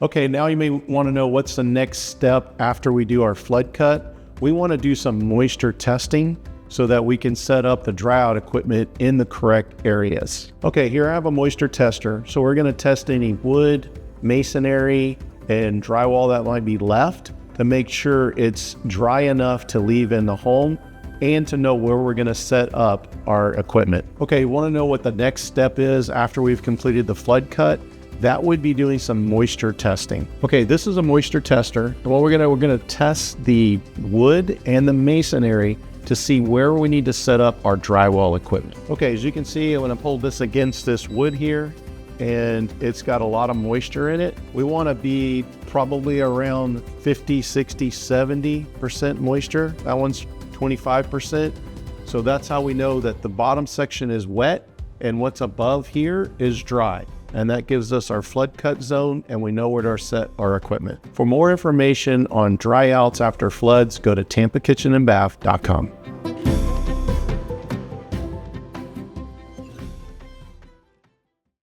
Okay, now you may want to know what's the next step after we do our flood cut. We want to do some moisture testing so that we can set up the dry out equipment in the correct areas. Okay, here I have a moisture tester. So we're going to test any wood, masonry, and drywall that might be left to make sure it's dry enough to leave in the home and to know where we're going to set up our equipment. Okay, you want to know what the next step is after we've completed the flood cut? That would be doing some moisture testing. Okay, this is a moisture tester. And what we're gonna test the wood and the masonry to see where we need to set up our drywall equipment. Okay, as you can see, I'm gonna pull this against this wood here, and it's got a lot of moisture in it. We wanna be probably around 50, 60, 70% moisture. That one's 25%. So that's how we know that the bottom section is wet and what's above here is dry. And that gives us our flood cut zone, and we know where to set our equipment. For more information on dry outs after floods, go to TampaKitchenandBath.com.